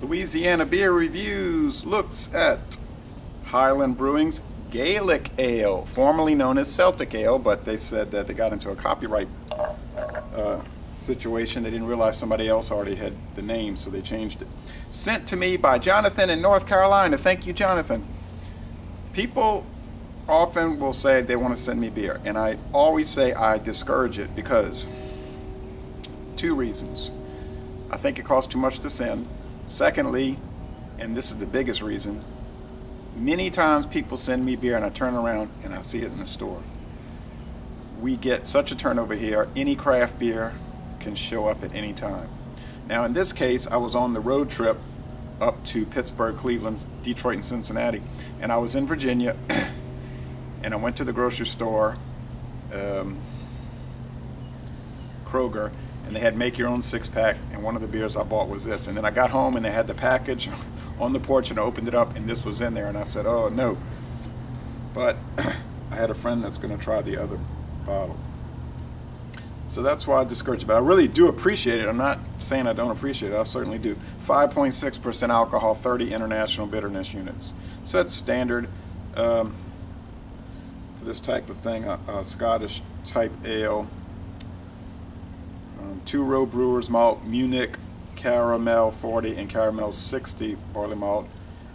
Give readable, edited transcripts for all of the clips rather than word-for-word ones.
Louisiana Beer Reviews looks at Highland Brewing's Gaelic Ale, formerly known as Celtic Ale, but they said that they got into a copyright situation. They didn't realize somebody else already had the name, so they changed it. Sent to me by Jonathan in North Carolina. Thank you, Jonathan. People often will say they want to send me beer, and I always say I discourage it because two reasons. I think it costs too much to send. Secondly, and this is the biggest reason, many times people send me beer and I turn around and I see it in the store. We get such a turnover here, any craft beer can show up at any time. Now in this case, I was on the road trip up to Pittsburgh, Cleveland, Detroit, and Cincinnati, and I was in Virginia and I went to the grocery store, Kroger, and they had make your own six-pack, and one of the beers I bought was this. And then I got home and they had the package on the porch and I opened it up and this was in there, and I said, oh no. But I had a friend that's going to try the other bottle. So that's why I discourage it. But I really do appreciate it. I'm not saying I don't appreciate it. I certainly do. 5.6% alcohol, 30 international bitterness units. So that's standard for this type of thing, a Scottish type ale. Two-row brewer's malt, Munich caramel 40 and caramel 60 barley malt.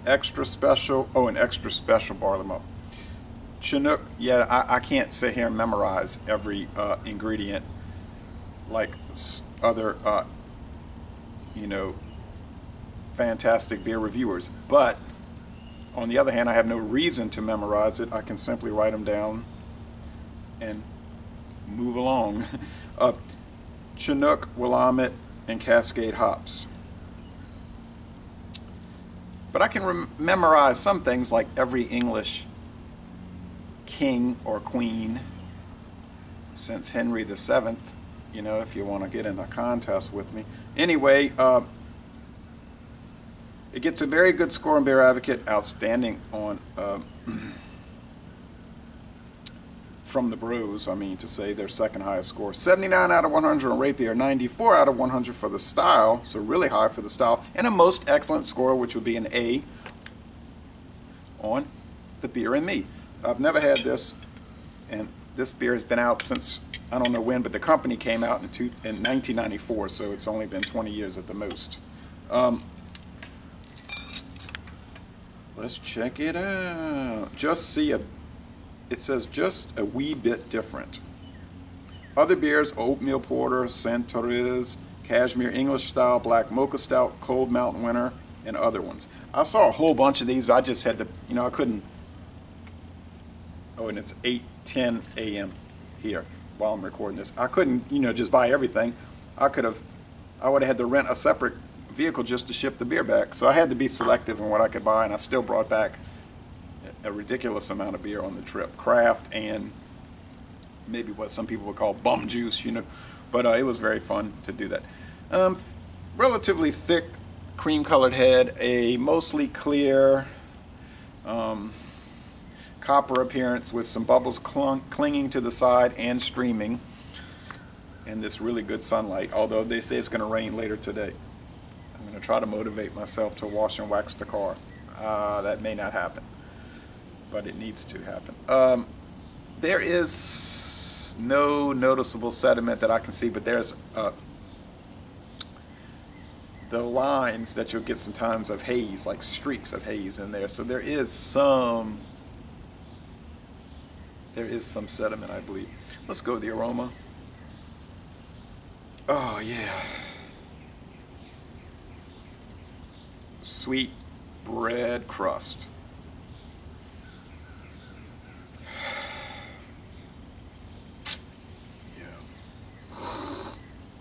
Extra special, oh, an extra special barley malt. Chinook, yeah, I can't sit here and memorize every ingredient like other, you know, fantastic beer reviewers. But on the other hand, I have no reason to memorize it. I can simply write them down and move along. Chinook, Willamette, and Cascade hops. But I can memorize some things like every English king or queen since Henry VII, you know, if you want to get in a contest with me. Anyway, it gets a very good score on Beer Advocate, outstanding on from the Brews, I mean to say, their second highest score. 79 out of 100 on Rapier, 94 out of 100 for the style, so really high for the style, and a most excellent score, which would be an A on the Beer and Me. I've never had this, and this beer has been out since, I don't know when, but the company came out in 1994, so it's only been 20 years at the most. Let's check it out. It says just a wee bit different. Other beers: oatmeal porter, Santoriz, cashmere English style, black mocha stout, cold mountain winter, and other ones. I saw a whole bunch of these, but I just had to, you know, I couldn't. Oh, and it's 8:10 a.m. here while I'm recording this. I couldn't, you know, just buy everything. I would have had to rent a separate vehicle just to ship the beer back. So I had to be selective in what I could buy, and I still brought back a ridiculous amount of beer on the trip, craft and maybe what some people would call bum juice, you know, but it was very fun to do that. Relatively thick cream colored head, a mostly clear copper appearance with some bubbles clinging to the side and streaming, and this really good sunlight, although they say it's going to rain later today. I'm going to try to motivate myself to wash and wax the car. That may not happen, but it needs to happen. There is no noticeable sediment that I can see, but there's the lines that you'll get sometimes of haze, like streaks of haze in there. So there is some sediment, I believe. Let's go with the aroma. Oh yeah, sweet bread crust.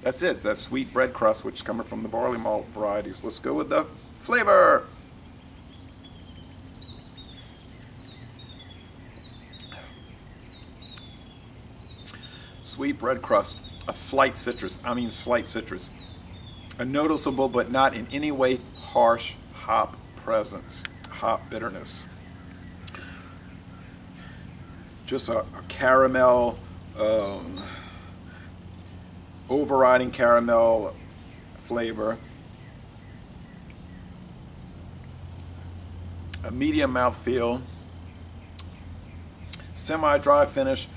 That's it. It's that sweet bread crust, which is coming from the barley malt varieties. Let's go with the flavor. Sweet bread crust. A slight citrus. I mean slight citrus. A noticeable but not in any way harsh hop presence. Hop bitterness. Just a caramel, overriding caramel flavor. a medium mouthfeel, semi-dry finish,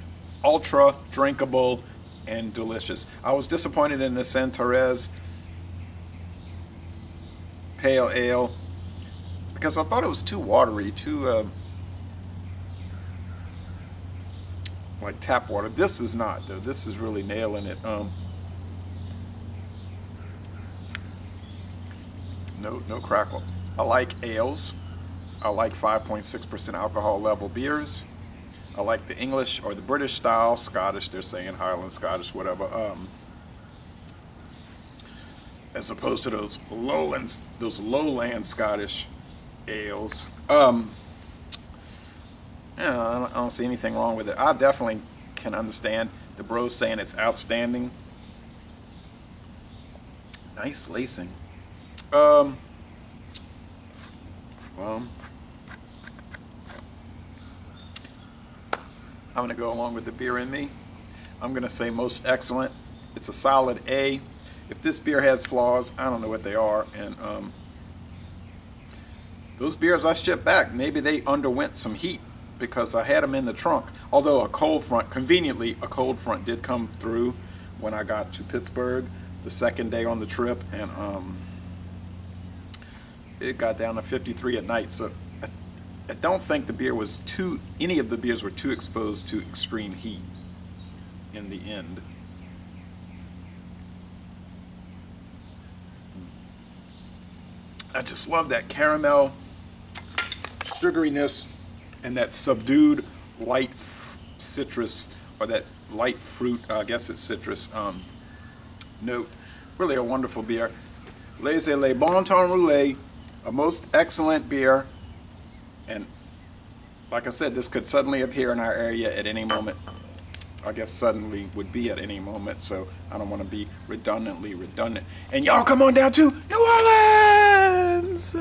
ultra drinkable, and delicious. I was disappointed in the Santorez Pale Ale because I thought it was too watery, too like tap water. This is not, though. This is really nailing it. No crackle. I like ales. I like 5.6% alcohol level beers. I like the English or the British style, Scottish, they're saying Highland, Scottish, whatever, as opposed to those lowland Scottish ales. Yeah, I don't see anything wrong with it. I definitely can understand the bros saying it's outstanding. Nice lacing. Well, I'm going to go along with the beer in me. I'm going to say most excellent. It's a solid A. If this beer has flaws, I don't know what they are. And those beers I shipped back, maybe they underwent some heat because I had them in the trunk. Although a cold front, conveniently, a cold front did come through when I got to Pittsburgh the second day on the trip, and it got down to 53 at night. So I don't think the beer was any of the beers were too exposed to extreme heat in the end. I just love that caramel sugariness and that subdued light citrus, or that light fruit, I guess it's citrus, note. Really a wonderful beer. Laissez le bon temps rouler, a most excellent beer. And like I said, this could suddenly appear in our area at any moment. I guess suddenly would be at any moment, so I don't want to be redundantly redundant. And y'all come on down to New Orleans!